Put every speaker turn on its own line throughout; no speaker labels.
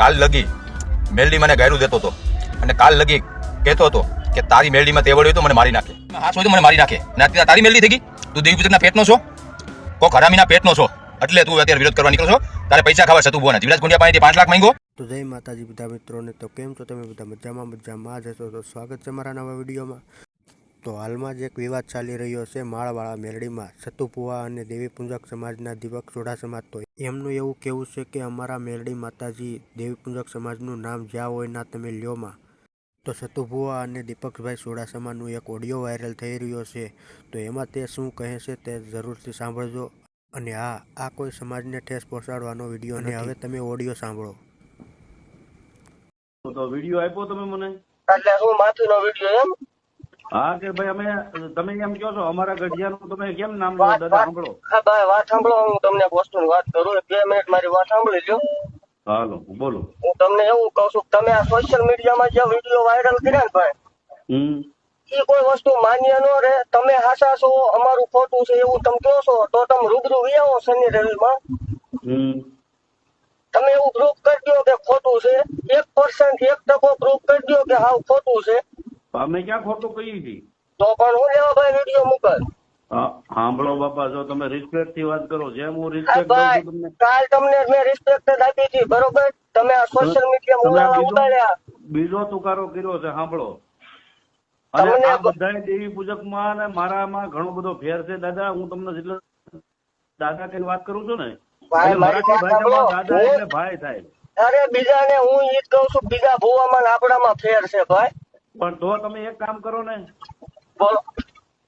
કાલ લગી મેલડી મને ગાયરું દેતો હતો અને કાલ લગી કહેતો હતો કે તારી મેલડીમાં તેવડ હોય તો મને મારી નાખે, હાથ હોય તો મને મારી નાખે. અને અત્યારે તારી મેલડી થઈ ગઈ, તું દેવી પૂજકના પેટનો છો, કોક હરામીના પેટનો છો, એટલે તું અત્યારે વિરોધ કરવા નીકળો છો. તારે પૈસા ખાવા સતુ ભુવાના જીવરાજ ગુંડિયા પાસેથી 5 લાખ માંગ્યો.
તો જય માતાજી બધા મિત્રોને. તો કેમ છો તમે બધા? મજામાં જ હશો. તો સ્વાગત છે મારા નવા વિડીયોમાં. તો હાલમાં જ એક વિવાદ ચાલી રહ્યો છે માળવાળા મેલડીમાં સતુભુવા અને દેવી પૂજક સમાજના દીપક સોઢા સમાજ. તો એમનું એવું કહેવું છે કે અમારા મેલડી માતાજી દેવી પૂજક સમાજનું નામ જ્યાં હોય ના તમે લ્યોમાં. તો સતુભુવા અને દીપકભાઈ સોઢા સમાજનું એક ઓડિયો વાયરલ થઈ રહ્યો છે. તો એમાં તે શું કહે છે તે જરૂરથી સાંભળજો. અને હા, આ કોઈ સમાજને ઠેસ પહોંચાડવાનો વિડીયો અને હવે તમે ઓડિયો સાંભળો.
તો વિડીયો આપ્યો તમે મને,
એટલે હું માથુનો વિડીયો એમ?
હા કે ભાઈ અમે તમે એમ કહો છો અમારા ગઢિયાનું તમે કેમ નામ લો? દાદા સાંભળો.
હા ભાઈ, વાત સાંભળો. હું તમને એક વસ્તુની વાત કરું, 2 મિનિટ મારી વાત સાંભળી લો.
હાલો બોલો.
હું તમને એવું કહું છું, તમે આ સોશિયલ મીડિયામાં જે વિડીયો વાયરલ કર્યા ને ભાઈ, એ કોઈ વસ્તુ માન્ય ન રહે. તમે હાસા છો, અમારું ખોટું છે એવું તમે કહો છો, તો તમે રૂબરૂ વિયાવો શનિ રવિમાં. તમે એવું પ્રૂફ કરી દો કે ખોટું છે, 1% 1% પ્રૂફ કરી દો કે હાવ ખોટું છે.
અમે ક્યાં ખોટું કહી છીએ?
તો પણ હું લેવા ભાઈ વિડીયો મૂકલ.
સાંભળો બાપા, જો તમે રિસ્પેક્ટ થી વાત કરો, જેમ હું રિસ્પેક્ટ દઉં છું તમને.
કાલ તમને મેં રિસ્પેક્ટ જ આપી હતી, બરોબર? તમે આ સોશિયલ મીડિયા ઉડાડ્યા,
બીજો તુકારો કર્યો છે. સાંભળો, અને આ બધા દેવી પૂજક માં અને મારામાં ઘણો બધો ફેર છે દાદા. હું તમને જેટલો દાદા કઈ વાત કરું છું ને, મરાઠી ભાષામાં દાદા એટલે ભાઈ થાય.
અરે બીજાને હું ઈ જ કહું છું, બીજા ભુવામાં ને આપણામાં ફેર છે ભાઈ.
પણ તો તમે એક કામ કરો ને,
બોલો.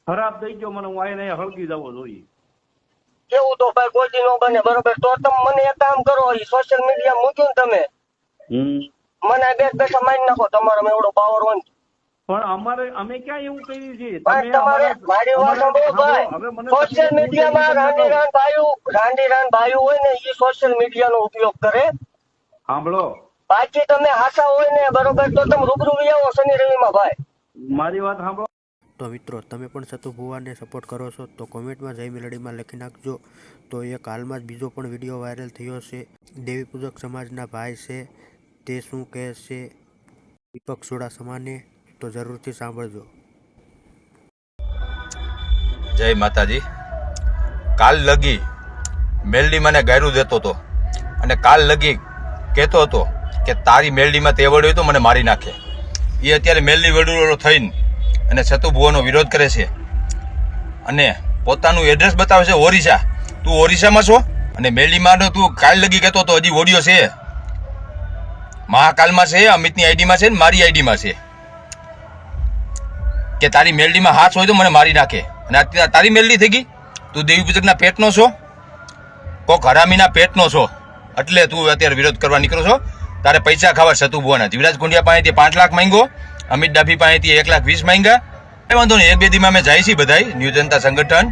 ખરાબ થઈ ગયો મને, હું આઈને હળગી જવો જોઈએ.
કેવું તો ભાઈ કોઈ નો બને, બરોબર? તો તમે મને એક કામ કરો, ઈ સોશિયલ મીડિયા મૂક્યું ને તમે, મને બેઠા મારી નાખો. તમારામાં એવડો પાવર હોય ને.
પણ અમે ક્યાં એવું કહીએ છીએ?
મારી વાત સાંભળો ભાઈ, સોશિયલ મીડિયામાં રાંડી ભાઈ હોય ને, ઈ સોશિયલ મીડિયાનો ઉપયોગ કરે.
સાંભળો,
બાકી તમે હાસા હોય ને, બરોબર, તો તમે રૂબરૂ આવો શનિ રવિમાં ભાઈ.
મારી વાત સાંભળો.
તો મિત્રો, તમે પણ સતુભુવાને સપોર્ટ કરો છો તો કોમેન્ટમાં જય મેલડીમાં લખી નાખજો. તો એક હાલમાં જ બીજો પણ વિડીયો વાયરલ થયો છે, દેવી પૂજક સમાજના ભાઈ છે, તે શું કહે છે દીપક સોઢા સમાજને, તો જરૂરથી સાંભળજો.
જય માતાજી. કાલ લગી મેલડી મને ગાયરું દેતો હતો અને કાલ લગી કહેતો હતો કે તારી મેલડીમાં તેવડ હોય તો મને મારી નાખે. એ અત્યારે મેલડી વડુલો થઈને અને સતુભુવાનો વિરોધ કરે છે અને પોતાનું એડ્રેસ બતાવે છે ઓરિસ્સા. તું ઓરિસ્સામાં છો અને મેલડીમાં તું કાલ લગી કહેતો હતો. હજી ઓડિયો છે, મહાકાલમાં છે, અમિતની આઈડીમાં છે ને મારી આઈડીમાં છે, કે તારી મેલડીમાં હાથ હોય તો મને મારી નાખે. અને અત્યારે તારી મેલડી થઈ ગઈ, તું દેવી પૂજકના પેટનો છો, કોક હરામીના પેટનો છો, એટલે તું અત્યારે વિરોધ કરવા નીકળો છો. તારે પૈસા ખાવા સતુભુવાના જીવરાજ ગુંડિયા પાસેથી 5 લાખ માંગ્યો, અમિત ડાભી પાસેથી 1,20,000 માંગ્યા. એ વાંધો નહીં, 1-2 દીમાં અમે જાય છીએ બધાય, ન્યૂ જનતા સંગઠન,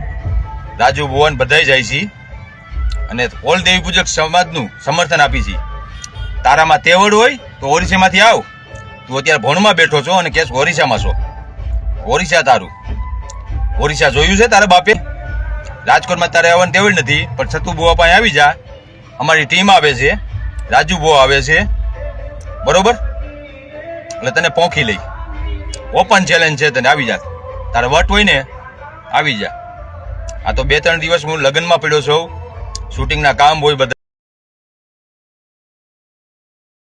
રાજુ ભુવન બધાય જાય છીએ અને ઓલ દેવી પૂજક સમાજનું સમર્થન આપી છીએ. તારામાં તેવડ હોય તો ઓરિસ્સામાંથી આવ. તું અત્યારે ભણમાં બેઠો છો અને કેસ ઓરિસ્સામાં છો. ઓરિસ્સા તારું, ઓરિસ્સા જોયું છે તારા બાપે? રાજકોટમાં તારે આવવાની તેવડ નથી, પણ સતુભુવા પાસે આવી જા. અમારી ટીમ આવે છે, રાજુ ભુવા આવે છે, બરોબર? એટલે તને પોંખી લઈ. ઓપન ચેલેન્જ છે, તને આવી જા. તારે વટ હોય ને આવી જા. આ તો 2-3 દિવસ હું લગ્નમાં પડ્યો છું, શૂટિંગના કામ હોય બધા.